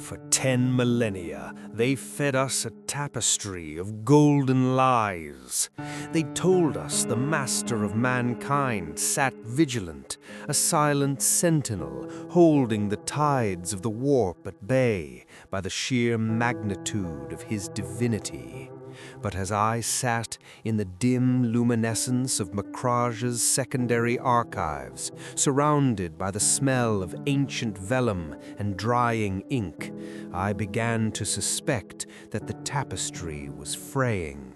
For 10 millennia, they fed us a tapestry of golden lies. They told us the master of mankind sat vigilant, a silent sentinel, holding the tides of the warp at bay by the sheer magnitude of his divinity. But as I sat in the dim luminescence of Macrage's secondary archives, surrounded by the smell of ancient vellum and drying ink, I began to suspect that the tapestry was fraying.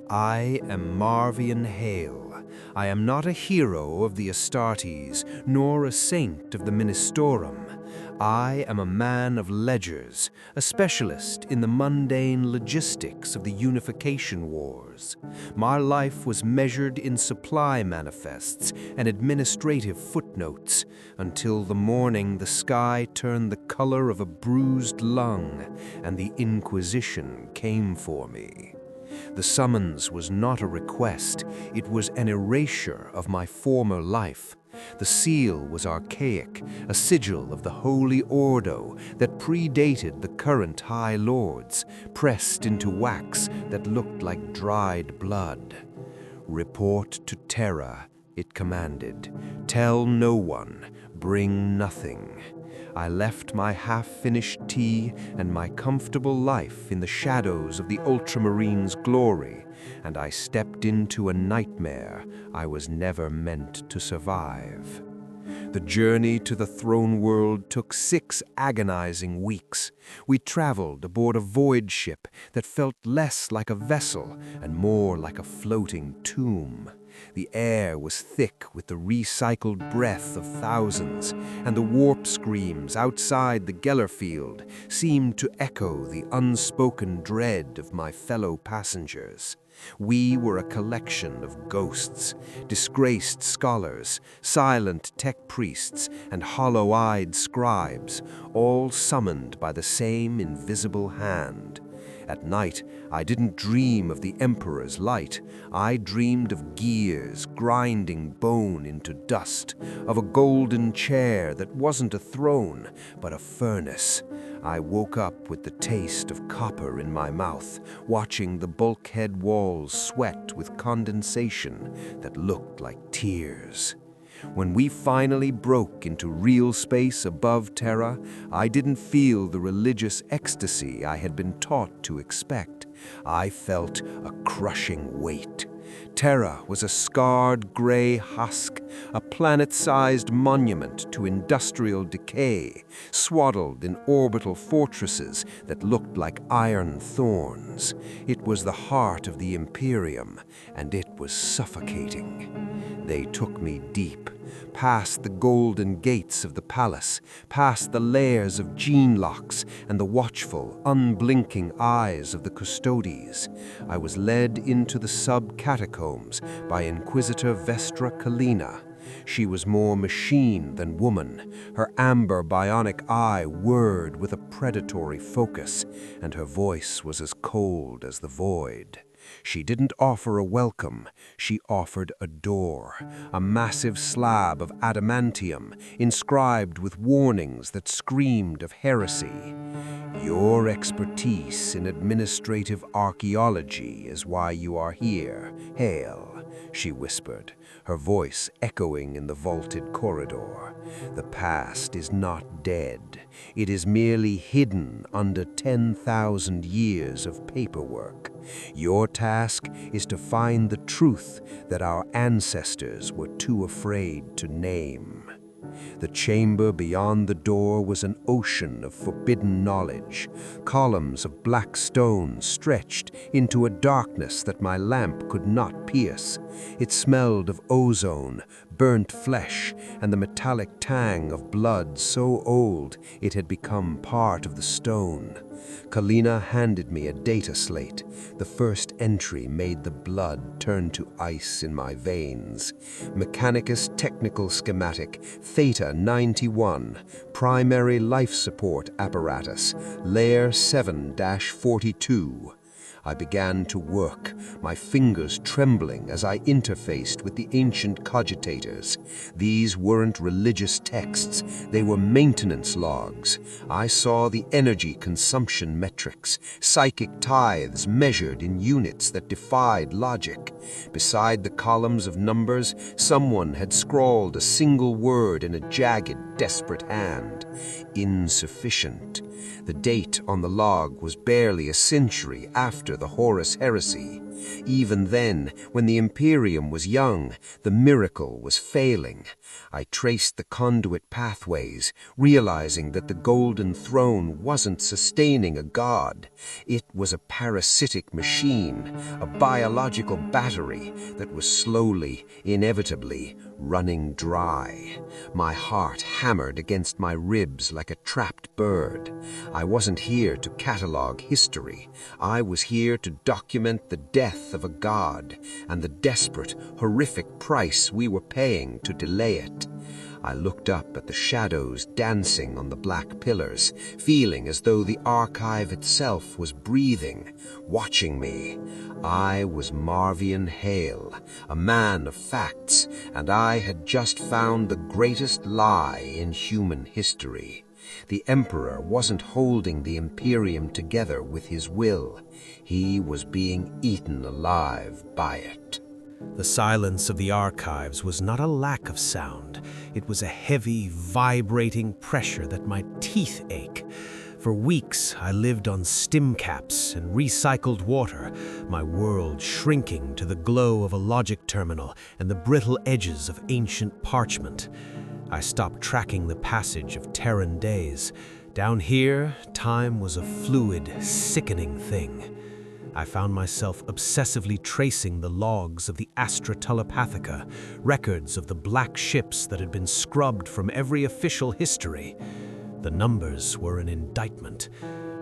I am Marvian Hale. I am not a hero of the Astartes, nor a saint of the Ministorum. I am a man of ledgers, a specialist in the mundane logistics of the unification wars. My life was measured in supply manifests and administrative footnotes, until the morning the sky turned the color of a bruised lung and the Inquisition came for me. The summons was not a request, it was an erasure of my former life. The seal was archaic, a sigil of the Holy Ordo that predated the current High Lords, pressed into wax that looked like dried blood. "Report to Terra," it commanded. "Tell no one, bring nothing." I left my half-finished tea and my comfortable life in the shadows of the Ultramarine's glory, and I stepped into a nightmare I was never meant to survive. The journey to the throne world took 6 agonizing weeks. We traveled aboard a void ship that felt less like a vessel and more like a floating tomb. The air was thick with the recycled breath of thousands, and the warp screams outside the Gellerfield seemed to echo the unspoken dread of my fellow passengers. We were a collection of ghosts, disgraced scholars, silent tech priests, and hollow-eyed scribes, all summoned by the same invisible hand. At night, I didn't dream of the Emperor's light. I dreamed of gears grinding bone into dust, of a golden chair that wasn't a throne, but a furnace. I woke up with the taste of copper in my mouth, watching the bulkhead walls sweat with condensation that looked like tears. When we finally broke into real space above Terra, I didn't feel the religious ecstasy I had been taught to expect. I felt a crushing weight. Terra was a scarred gray husk, a planet-sized monument to industrial decay, swaddled in orbital fortresses that looked like iron thorns. It was the heart of the Imperium, and it was suffocating. They took me deep, past the golden gates of the palace, past the layers of gene locks and the watchful, unblinking eyes of the custodes. I was led into the sub-catacombs by Inquisitor Vestra Kalina. She was more machine than woman. Her amber bionic eye whirred with a predatory focus, and her voice was as cold as the void. She didn't offer a welcome, she offered a door, a massive slab of adamantium inscribed with warnings that screamed of heresy. "Your expertise in administrative archaeology is why you are here, Hale," she whispered, her voice echoing in the vaulted corridor. "The past is not dead. It is merely hidden under 10,000 years of paperwork. Your task is to find the truth that our ancestors were too afraid to name." The chamber beyond the door was an ocean of forbidden knowledge. Columns of black stone stretched into a darkness that my lamp could not pierce. It smelled of ozone, burnt flesh, and the metallic tang of blood so old it had become part of the stone. Kalina handed me a data slate. The first entry made the blood turn to ice in my veins. Mechanicus Technical Schematic, Theta 91, Primary Life Support Apparatus, Layer 7-42. I began to work, my fingers trembling as I interfaced with the ancient cogitators. These weren't religious texts, they were maintenance logs. I saw the energy consumption metrics, psychic tithes measured in units that defied logic. Beside the columns of numbers, someone had scrawled a single word in a jagged, desperate hand. Insufficient. The date on the log was barely a century after the Horus heresy. Even then, when the Imperium was young, the miracle was failing. I traced the conduit pathways, realizing that the Golden Throne wasn't sustaining a god. It was a parasitic machine, a biological battery that was slowly, inevitably, running dry. My heart hammered against my ribs like a trapped bird. I wasn't here to catalog history. I was here to document the death of a god and the desperate, horrific price we were paying to delay it. I looked up at the shadows dancing on the black pillars, feeling as though the archive itself was breathing, watching me. I was Marvian Hale, a man of facts, and I had just found the greatest lie in human history. The Emperor wasn't holding the Imperium together with his will. He was being eaten alive by it. The silence of the archives was not a lack of sound. It was a heavy, vibrating pressure that my teeth ache. For weeks, I lived on stim caps and recycled water, my world shrinking to the glow of a logic terminal and the brittle edges of ancient parchment. I stopped tracking the passage of Terran days. Down here, time was a fluid, sickening thing. I found myself obsessively tracing the logs of the Astra Telepathica, records of the black ships that had been scrubbed from every official history. The numbers were an indictment.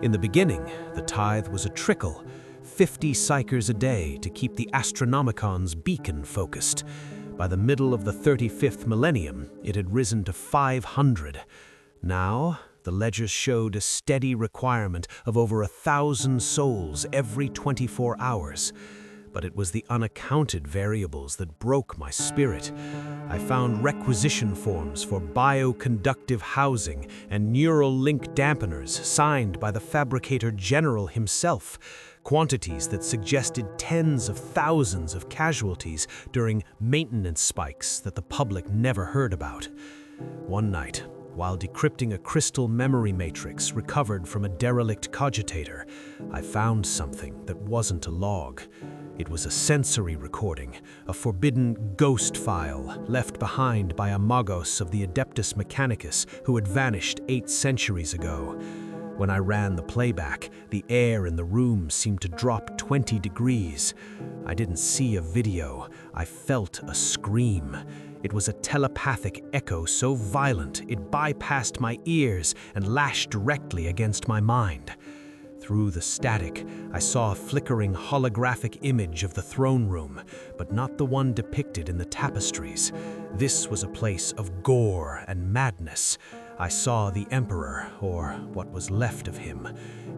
In the beginning, the tithe was a trickle, 50 psychers a day to keep the Astronomicon's beacon focused. By the middle of the 35th millennium, it had risen to 500. Now, the ledgers showed a steady requirement of over 1,000 souls every 24 hours. But it was the unaccounted variables that broke my spirit. I found requisition forms for bioconductive housing and neural link dampeners signed by the fabricator general himself, quantities that suggested tens of thousands of casualties during maintenance spikes that the public never heard about. One night, while decrypting a crystal memory matrix recovered from a derelict cogitator, I found something that wasn't a log. It was a sensory recording, a forbidden ghost file left behind by a magos of the Adeptus Mechanicus who had vanished 8 centuries ago. When I ran the playback, the air in the room seemed to drop 20 degrees. I didn't see a video, I felt a scream. It was a telepathic echo so violent it bypassed my ears and lashed directly against my mind. Through the static, I saw a flickering holographic image of the throne room, but not the one depicted in the tapestries. This was a place of gore and madness. I saw the Emperor, or what was left of him.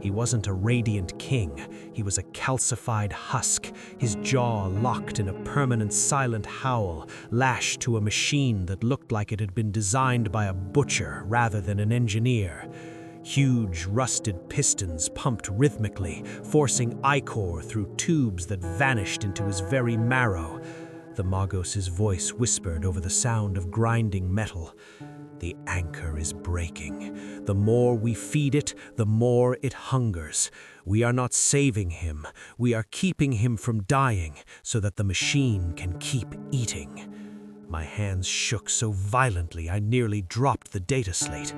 He wasn't a radiant king. He was a calcified husk, his jaw locked in a permanent silent howl, lashed to a machine that looked like it had been designed by a butcher rather than an engineer. Huge rusted pistons pumped rhythmically, forcing ichor through tubes that vanished into his very marrow. The Magos's voice whispered over the sound of grinding metal. The anchor is breaking. The more we feed it, the more it hungers. We are not saving him. We are keeping him from dying so that the machine can keep eating. My hands shook so violently I nearly dropped the data slate.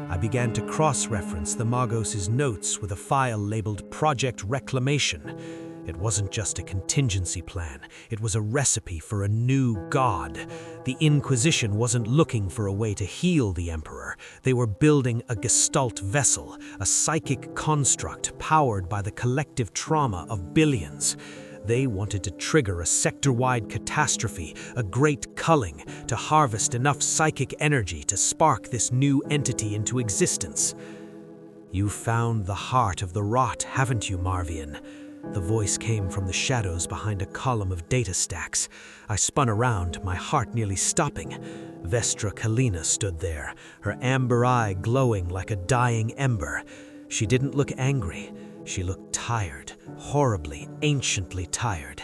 I began to cross-reference the Magos's notes with a file labeled Project Reclamation. It wasn't just a contingency plan, it was a recipe for a new god. The Inquisition wasn't looking for a way to heal the Emperor. They were building a gestalt vessel, a psychic construct powered by the collective trauma of billions. They wanted to trigger a sector-wide catastrophe, a great culling, to harvest enough psychic energy to spark this new entity into existence. You found the heart of the rot, haven't you, Marvian? The voice came from the shadows behind a column of data stacks. I spun around, my heart nearly stopping. Vestra Kalina stood there, her amber eye glowing like a dying ember. She didn't look angry. She looked tired, horribly, anciently tired.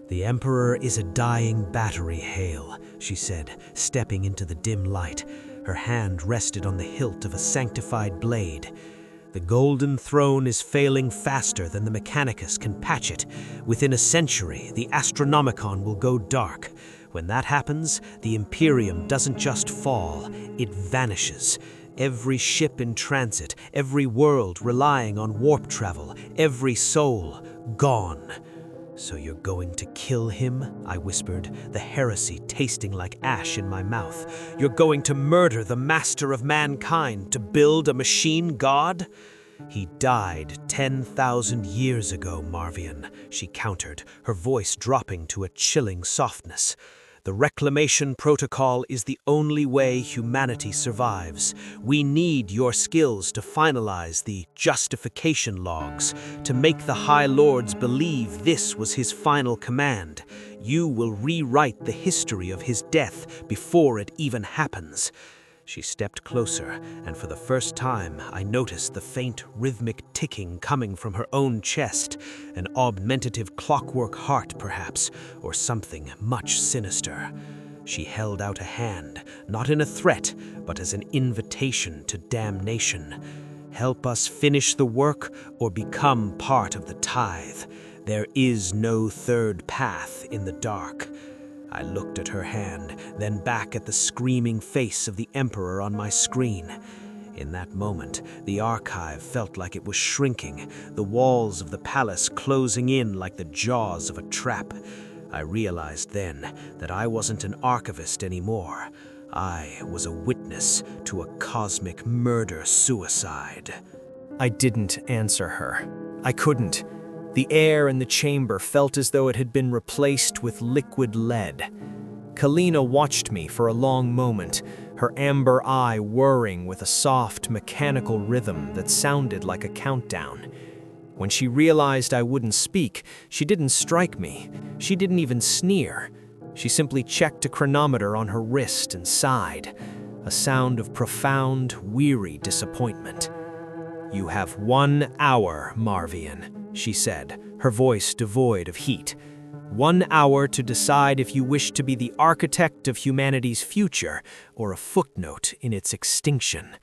"The Emperor is a dying battery, Hail," she said, stepping into the dim light. Her hand rested on the hilt of a sanctified blade. "The Golden Throne is failing faster than the Mechanicus can patch it. Within a century, the Astronomicon will go dark. When that happens, the Imperium doesn't just fall, it vanishes. Every ship in transit, every world relying on warp travel, every soul gone." "So you're going to kill him?" I whispered, the heresy tasting like ash in my mouth. "You're going to murder the master of mankind to build a machine god?" "He died 10,000 years ago, Marvian," she countered, her voice dropping to a chilling softness. "The Reclamation Protocol is the only way humanity survives. We need your skills to finalize the justification logs, to make the High Lords believe this was his final command. You will rewrite the history of his death before it even happens." She stepped closer, and for the first time I noticed the faint rhythmic ticking coming from her own chest, an augmentative clockwork heart perhaps, or something much sinister. She held out a hand, not in a threat, but as an invitation to damnation. "Help us finish the work or become part of the tithe. There is no third path in the dark." I looked at her hand, then back at the screaming face of the Emperor on my screen. In that moment, the archive felt like it was shrinking, the walls of the palace closing in like the jaws of a trap. I realized then that I wasn't an archivist anymore. I was a witness to a cosmic murder-suicide. I didn't answer her. I couldn't. The air in the chamber felt as though it had been replaced with liquid lead. Kalina watched me for a long moment, her amber eye whirring with a soft, mechanical rhythm that sounded like a countdown. When she realized I wouldn't speak, she didn't strike me. She didn't even sneer. She simply checked a chronometer on her wrist and sighed, a sound of profound, weary disappointment. "You have 1 hour, Marvian," she said, her voice devoid of heat. 1 hour to decide if you wish to be the architect of humanity's future or a footnote in its extinction.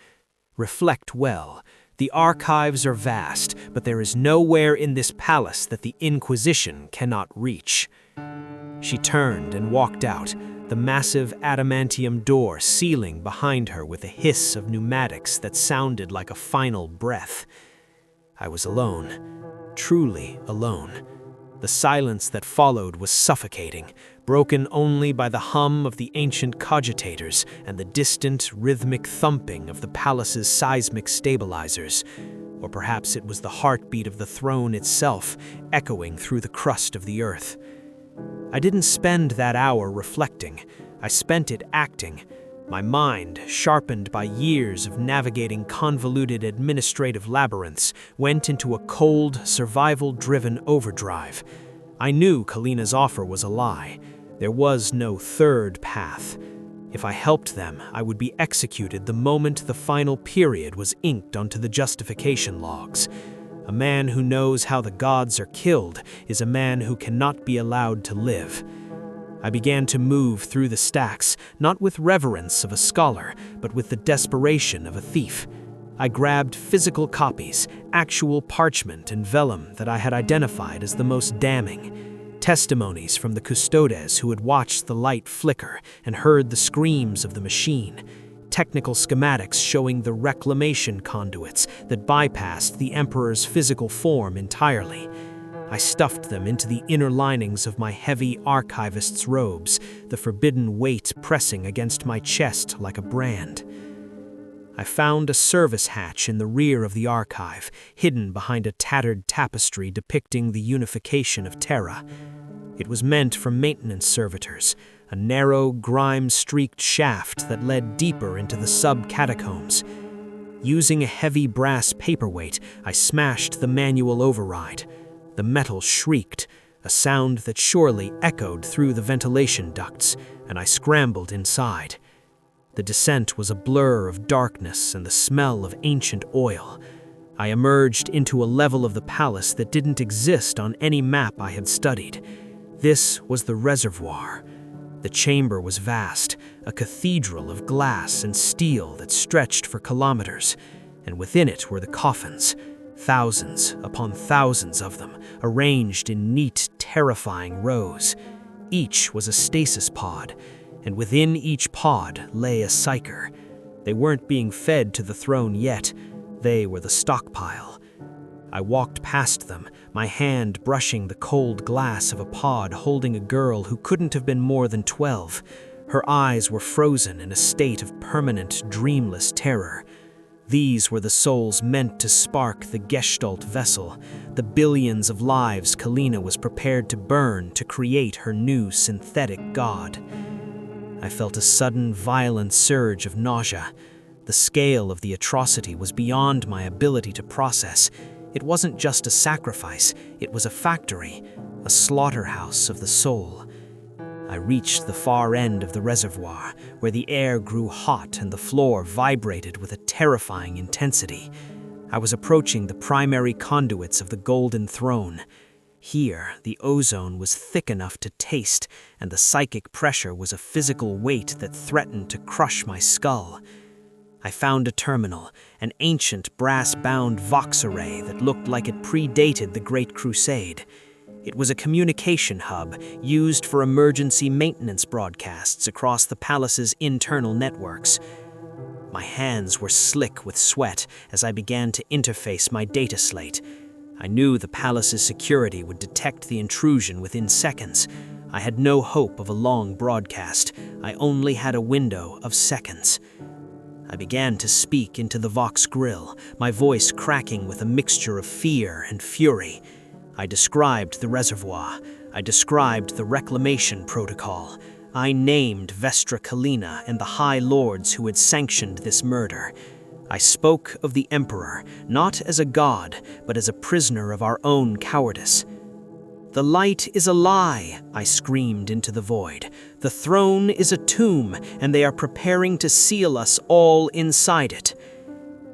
Reflect well. The archives are vast, but there is nowhere in this palace that the Inquisition cannot reach. She turned and walked out, the massive adamantium door sealing behind her with a hiss of pneumatics that sounded like a final breath. I was alone, truly alone. The silence that followed was suffocating, broken only by the hum of the ancient cogitators and the distant, rhythmic thumping of the palace's seismic stabilizers. Or perhaps it was the heartbeat of the throne itself, echoing through the crust of the earth. I didn't spend that hour reflecting. I spent it acting. My mind, sharpened by years of navigating convoluted administrative labyrinths, went into a cold, survival-driven overdrive. I knew Kalina's offer was a lie. There was no third path. If I helped them, I would be executed the moment the final period was inked onto the justification logs. A man who knows how the gods are killed is a man who cannot be allowed to live. I began to move through the stacks, not with reverence of a scholar, but with the desperation of a thief. I grabbed physical copies, actual parchment and vellum that I had identified as the most damning. Testimonies from the custodes who had watched the light flicker and heard the screams of the machine. Technical schematics showing the reclamation conduits that bypassed the Emperor's physical form entirely. I stuffed them into the inner linings of my heavy archivist's robes, the forbidden weight pressing against my chest like a brand. I found a service hatch in the rear of the archive, hidden behind a tattered tapestry depicting the unification of Terra. It was meant for maintenance servitors, a narrow, grime-streaked shaft that led deeper into the sub-catacombs. Using a heavy brass paperweight, I smashed the manual override. The metal shrieked, a sound that surely echoed through the ventilation ducts, and I scrambled inside. The descent was a blur of darkness and the smell of ancient oil. I emerged into a level of the palace that didn't exist on any map I had studied. This was the reservoir. The chamber was vast, a cathedral of glass and steel that stretched for kilometers, and within it were the coffins, thousands upon thousands of them, arranged in neat, terrifying rows. Each was a stasis pod, and within each pod lay a psyker. They weren't being fed to the throne yet. They were the stockpile. I walked past them, my hand brushing the cold glass of a pod holding a girl who couldn't have been more than 12. Her eyes were frozen in a state of permanent, dreamless terror. These were the souls meant to spark the Gestalt vessel, the billions of lives Kalina was prepared to burn to create her new synthetic god. I felt a sudden, violent surge of nausea. The scale of the atrocity was beyond my ability to process. It wasn't just a sacrifice, it was a factory, a slaughterhouse of the soul. I reached the far end of the reservoir, where the air grew hot and the floor vibrated with a terrifying intensity. I was approaching the primary conduits of the Golden Throne. Here, the ozone was thick enough to taste, and the psychic pressure was a physical weight that threatened to crush my skull. I found a terminal, an ancient brass-bound Vox array that looked like it predated the Great Crusade. It was a communication hub used for emergency maintenance broadcasts across the palace's internal networks. My hands were slick with sweat as I began to interface my data slate. I knew the palace's security would detect the intrusion within seconds. I had no hope of a long broadcast. I only had a window of seconds. I began to speak into the Vox grill, my voice cracking with a mixture of fear and fury. I described the reservoir. I described the reclamation protocol. I named Vestra Kalina and the High Lords who had sanctioned this murder. I spoke of the Emperor, not as a god, but as a prisoner of our own cowardice. "The light is a lie," I screamed into the void. "The throne is a tomb, and they are preparing to seal us all inside it."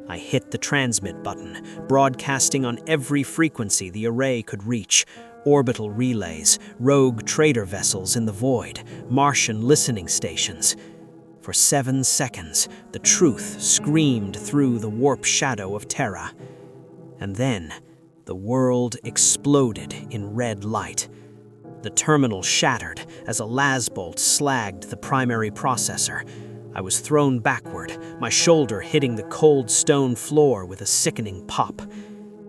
I hit the transmit button, broadcasting on every frequency the array could reach. Orbital relays, rogue trader vessels in the void, Martian listening stations. For 7 seconds, the truth screamed through the warp shadow of Terra. And then, the world exploded in red light. The terminal shattered as a lasbolt slagged the primary processor. I was thrown backward, my shoulder hitting the cold stone floor with a sickening pop.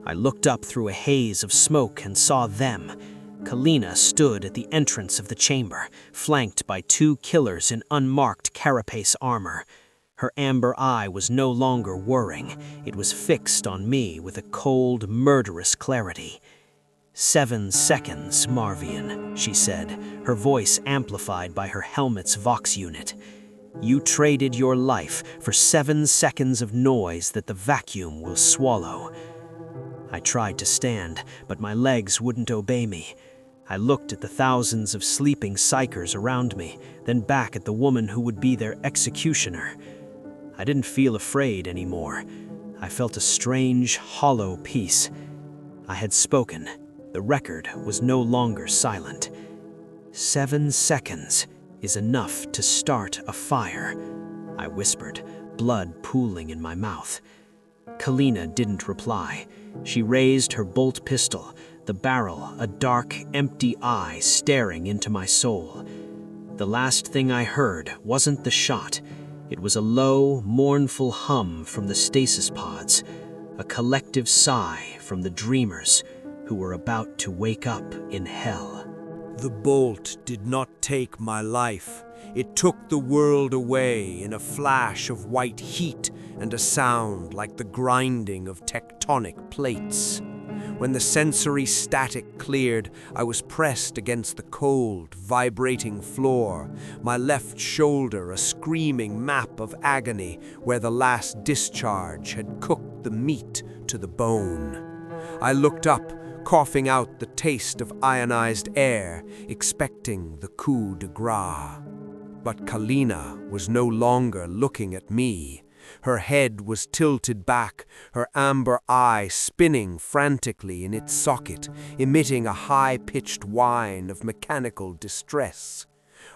I looked up through a haze of smoke and saw them. Kalina stood at the entrance of the chamber, flanked by 2 killers in unmarked carapace armor. Her amber eye was no longer whirring. It was fixed on me with a cold, murderous clarity. 7 seconds, Marvian, she said, her voice amplified by her helmet's Vox unit. You traded your life for 7 seconds of noise that the vacuum will swallow. I tried to stand, but my legs wouldn't obey me. I looked at the thousands of sleeping psychers around me, then back at the woman who would be their executioner. I didn't feel afraid anymore. I felt a strange, hollow peace. I had spoken. The record was no longer silent. 7 seconds is enough to start a fire, I whispered, blood pooling in my mouth. Kalina didn't reply. She raised her bolt pistol, the barrel a dark, empty eye staring into my soul. The last thing I heard wasn't the shot. It was a low, mournful hum from the stasis pods, a collective sigh from the dreamers who were about to wake up in hell. The bolt did not take my life. It took the world away in a flash of white heat and a sound like the grinding of tectonic plates. When the sensory static cleared, I was pressed against the cold, vibrating floor, my left shoulder a screaming map of agony where the last discharge had cooked the meat to the bone. I looked up, coughing out the taste of ionized air, expecting the coup de grace. But Kalina was no longer looking at me. Her head was tilted back, her amber eye spinning frantically in its socket, emitting a high-pitched whine of mechanical distress.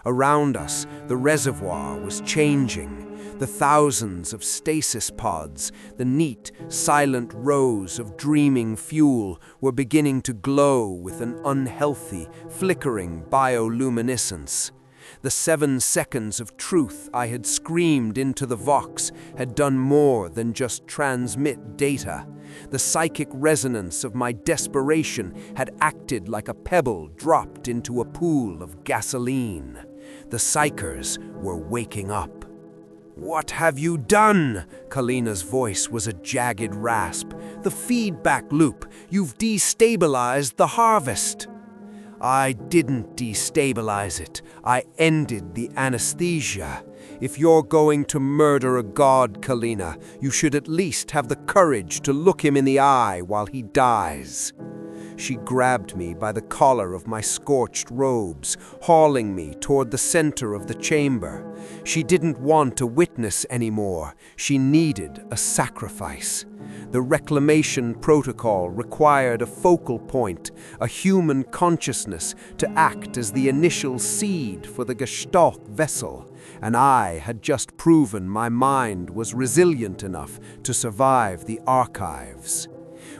Around us, the reservoir was changing. The thousands of stasis pods, the neat, silent rows of dreaming fuel were beginning to glow with an unhealthy, flickering bioluminescence. The 7 seconds of truth I had screamed into the Vox had done more than just transmit data. The psychic resonance of my desperation had acted like a pebble dropped into a pool of gasoline. The psychers were waking up. "What have you done?" Kalina's voice was a jagged rasp. "The feedback loop. You've destabilized the harvest." "I didn't destabilize it. I ended the anesthesia. If you're going to murder a god, Kalina, you should at least have the courage to look him in the eye while he dies." She grabbed me by the collar of my scorched robes, hauling me toward the center of the chamber. She didn't want a witness anymore. She needed a sacrifice. The reclamation protocol required a focal point, a human consciousness, to act as the initial seed for the Gestalt vessel, and I had just proven my mind was resilient enough to survive the archives.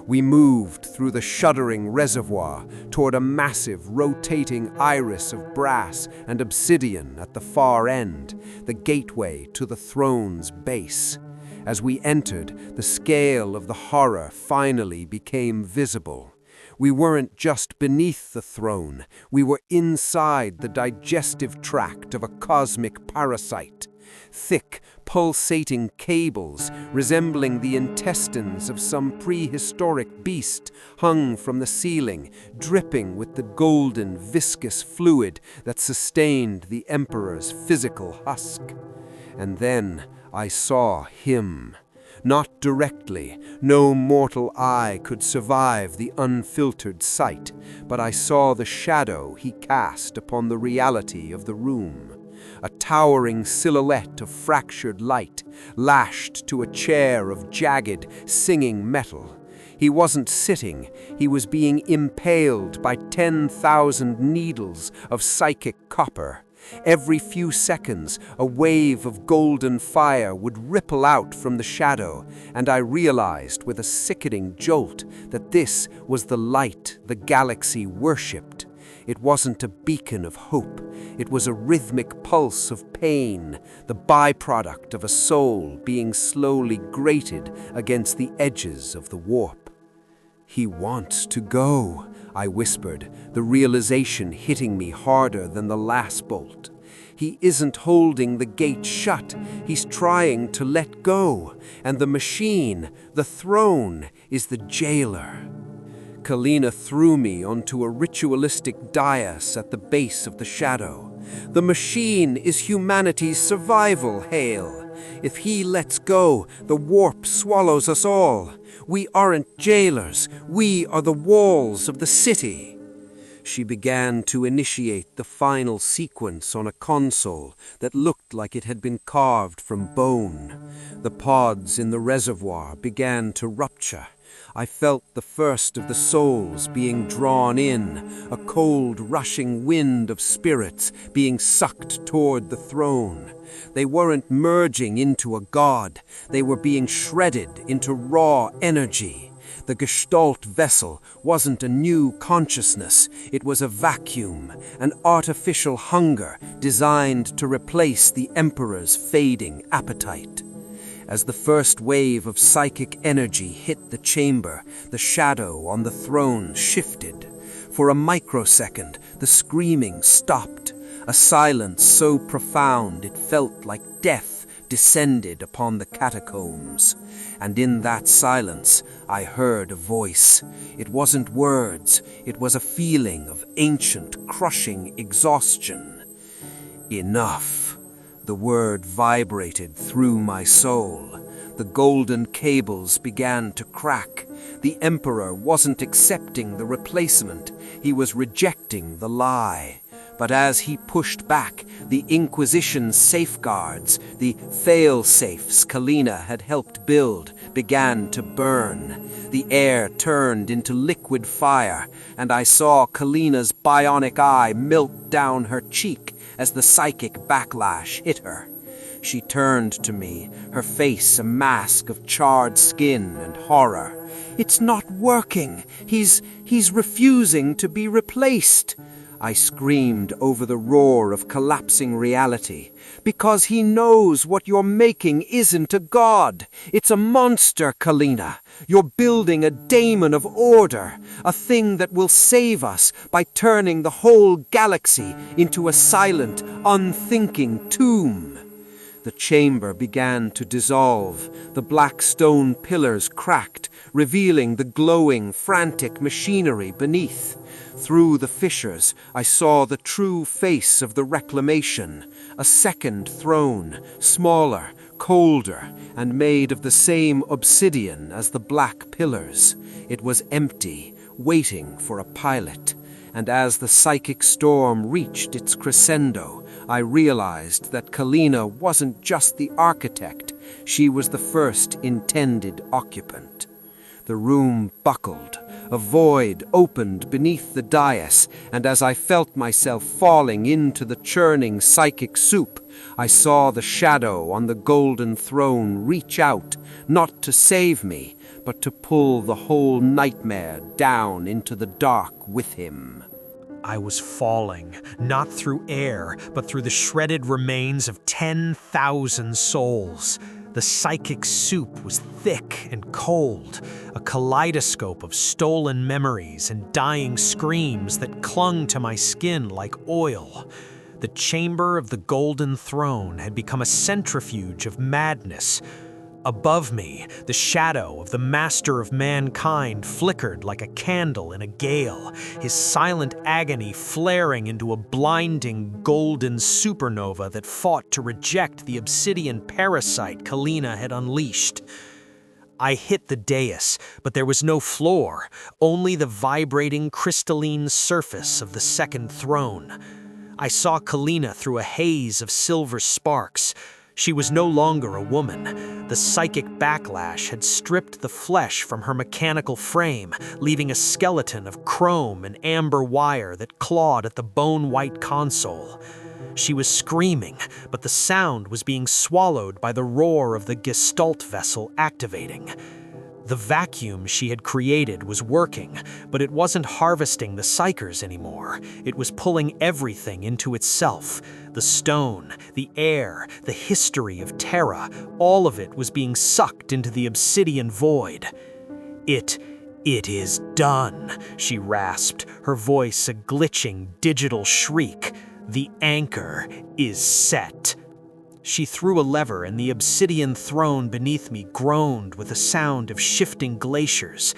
We moved through the shuddering reservoir toward a massive, rotating iris of brass and obsidian at the far end, the gateway to the throne's base. As we entered, the scale of the horror finally became visible. We weren't just beneath the throne, we were inside the digestive tract of a cosmic parasite. Thick, pulsating cables, resembling the intestines of some prehistoric beast, hung from the ceiling, dripping with the golden, viscous fluid that sustained the Emperor's physical husk. And then I saw him. Not directly, no mortal eye could survive the unfiltered sight, but I saw the shadow he cast upon the reality of the room. A towering silhouette of fractured light, lashed to a chair of jagged, singing metal. He wasn't sitting, he was being impaled by 10,000 needles of psychic copper. Every few seconds, a wave of golden fire would ripple out from the shadow, and I realized with a sickening jolt that this was the light the galaxy worshipped. It wasn't a beacon of hope, it was a rhythmic pulse of pain, the byproduct of a soul being slowly grated against the edges of the warp. "He wants to go," I whispered, the realization hitting me harder than the last bolt. "He isn't holding the gate shut, he's trying to let go, and the machine, the throne, is the jailer." Kalina threw me onto a ritualistic dais at the base of the shadow. "The machine is humanity's survival, Hale. If he lets go, the warp swallows us all. We aren't jailers, we are the walls of the city." She began to initiate the final sequence on a console that looked like it had been carved from bone. The pods in the reservoir began to rupture. I felt the first of the souls being drawn in, a cold, rushing wind of spirits being sucked toward the throne. They weren't merging into a god, they were being shredded into raw energy. The Gestalt vessel wasn't a new consciousness, it was a vacuum, an artificial hunger designed to replace the Emperor's fading appetite. As the first wave of psychic energy hit the chamber, the shadow on the throne shifted. For a microsecond, the screaming stopped, a silence so profound it felt like death descended upon the catacombs. And in that silence, I heard a voice. It wasn't words, it was a feeling of ancient, crushing exhaustion. "Enough." The word vibrated through my soul. The golden cables began to crack. The Emperor wasn't accepting the replacement, he was rejecting the lie. But as he pushed back, the Inquisition's safeguards, the fail-safes Kalina had helped build, began to burn. The air turned into liquid fire, and I saw Kalina's bionic eye melt down her cheek as the psychic backlash hit her. She turned to me, her face a mask of charred skin and horror. "It's not working. He's refusing to be replaced," I screamed over the roar of collapsing reality. "Because he knows what you're making isn't a god. It's a monster, Kalina. You're building a daemon of order, a thing that will save us by turning the whole galaxy into a silent, unthinking tomb." The chamber began to dissolve. The black stone pillars cracked, revealing the glowing, frantic machinery beneath. Through the fissures, I saw the true face of the reclamation, a second throne, smaller, colder, and made of the same obsidian as the black pillars. It was empty, waiting for a pilot. And as the psychic storm reached its crescendo, I realized that Kalina wasn't just the architect, she was the first intended occupant. The room buckled. A void opened beneath the dais, and as I felt myself falling into the churning psychic soup, I saw the shadow on the golden throne reach out, not to save me, but to pull the whole nightmare down into the dark with him. I was falling, not through air, but through the shredded remains of 10,000 souls. The psychic soup was thick and cold, a kaleidoscope of stolen memories and dying screams that clung to my skin like oil. The chamber of the Golden Throne had become a centrifuge of madness. Above me, the shadow of the master of mankind flickered like a candle in a gale, his silent agony flaring into a blinding golden supernova that fought to reject the obsidian parasite Kalina had unleashed. I hit the dais, but there was no floor, only the vibrating crystalline surface of the second throne. I saw Kalina through a haze of silver sparks. She was no longer a woman. The psychic backlash had stripped the flesh from her mechanical frame, leaving a skeleton of chrome and amber wire that clawed at the bone-white console. She was screaming, but the sound was being swallowed by the roar of the Gestalt vessel activating. The vacuum she had created was working, but it wasn't harvesting the psychers anymore. It was pulling everything into itself. The stone, the air, the history of Terra, all of it was being sucked into the obsidian void. It is done, she rasped, her voice a glitching digital shriek. The anchor is set. She threw a lever and the obsidian throne beneath me groaned with a sound of shifting glaciers.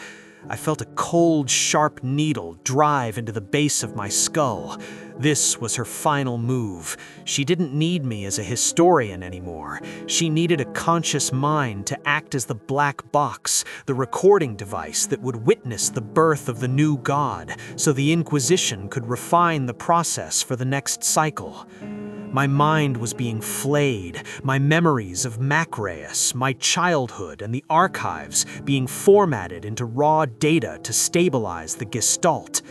I felt a cold, sharp needle drive into the base of my skull. This was her final move. She didn't need me as a historian anymore. She needed a conscious mind to act as the black box, the recording device that would witness the birth of the new god, so the Inquisition could refine the process for the next cycle. My mind was being flayed, my memories of Macreus, my childhood, and the archives being formatted into raw data to stabilize the Gestalt.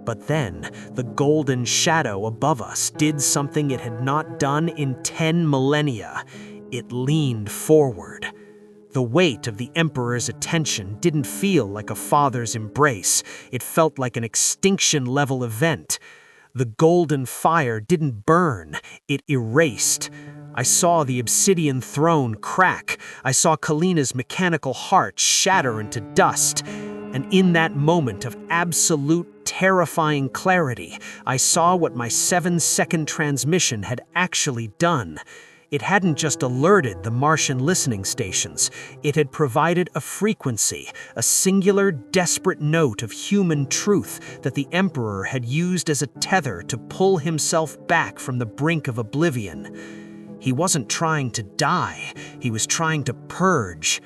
But then, the golden shadow above us did something it had not done in 10 millennia. It leaned forward. The weight of the Emperor's attention didn't feel like a father's embrace. It felt like an extinction-level event. The golden fire didn't burn, it erased. I saw the obsidian throne crack. I saw Kalina's mechanical heart shatter into dust. And in that moment of absolute, terrifying clarity, I saw what my 7-second transmission had actually done. It hadn't just alerted the Martian listening stations. It had provided a frequency, a singular, desperate note of human truth that the Emperor had used as a tether to pull himself back from the brink of oblivion. He wasn't trying to die. He was trying to purge.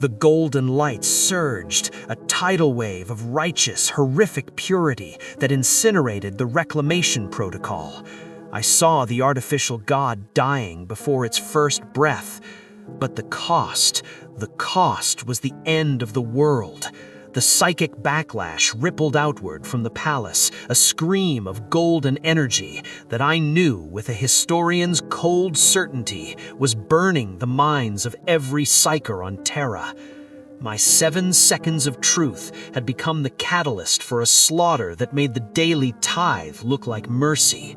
The golden light surged, a tidal wave of righteous, horrific purity that incinerated the reclamation protocol. I saw the artificial god dying before its first breath. But the cost was the end of the world. The psychic backlash rippled outward from the palace, a scream of golden energy that I knew with a historian's cold certainty was burning the minds of every psyker on Terra. My 7 seconds of truth had become the catalyst for a slaughter that made the daily tithe look like mercy.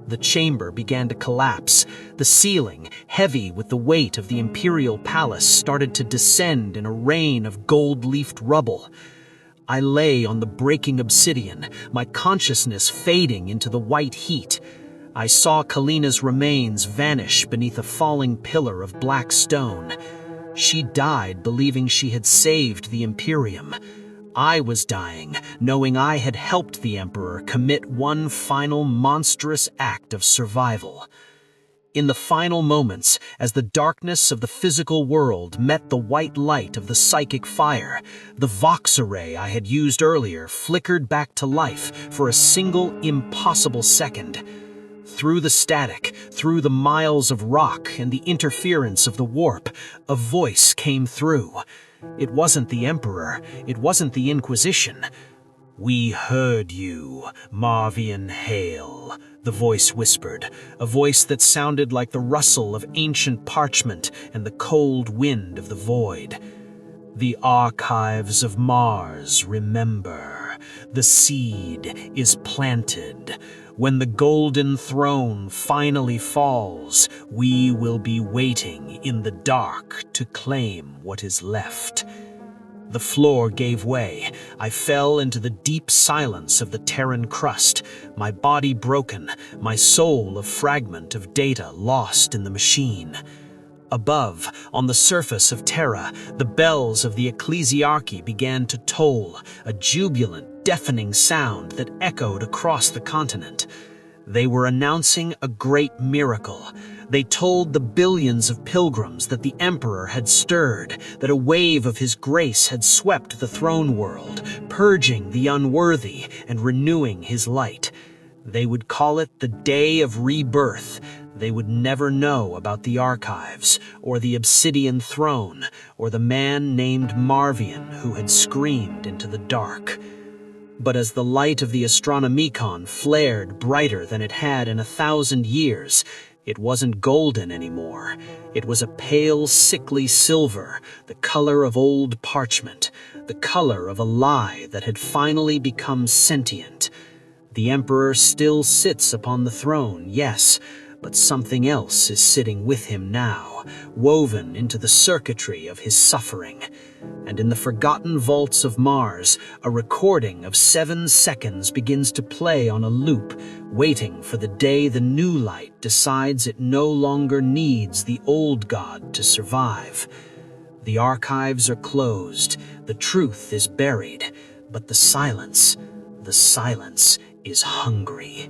The chamber began to collapse. The ceiling, heavy with the weight of the imperial palace, started to descend in a rain of gold-leafed rubble. I lay on the breaking obsidian, my consciousness fading into the white heat. I saw Kalina's remains vanish beneath a falling pillar of black stone. She died believing she had saved the Imperium. I was dying, knowing I had helped the Emperor commit one final monstrous act of survival. In the final moments, as the darkness of the physical world met the white light of the psychic fire, the Vox array I had used earlier flickered back to life for a single impossible second. Through the static, through the miles of rock and the interference of the warp, a voice came through. It wasn't the Emperor, it wasn't the Inquisition. "We heard you, Marvian Hale," the voice whispered, a voice that sounded like the rustle of ancient parchment and the cold wind of the void. "The archives of Mars remember. The seed is planted. When the golden throne finally falls, we will be waiting in the dark to claim what is left." The floor gave way. I fell into the deep silence of the Terran crust, my body broken, my soul a fragment of data lost in the machine. Above, on the surface of Terra, the bells of the ecclesiarchy began to toll, a jubilant, deafening sound that echoed across the continent. They were announcing a great miracle. They told the billions of pilgrims that the Emperor had stirred, that a wave of his grace had swept the throne world, purging the unworthy and renewing his light. They would call it the Day of Rebirth. They would never know about the archives, or the obsidian throne, or the man named Marvian who had screamed into the dark. But as the light of the Astronomicon flared brighter than it had in 1,000 years, it wasn't golden anymore. It was a pale, sickly silver, the color of old parchment, the color of a lie that had finally become sentient. The Emperor still sits upon the throne, yes, but something else is sitting with him now, woven into the circuitry of his suffering. And in the forgotten vaults of Mars, a recording of 7 seconds begins to play on a loop, waiting for the day the new light decides it no longer needs the old god to survive. The archives are closed, the truth is buried, but the silence is hungry.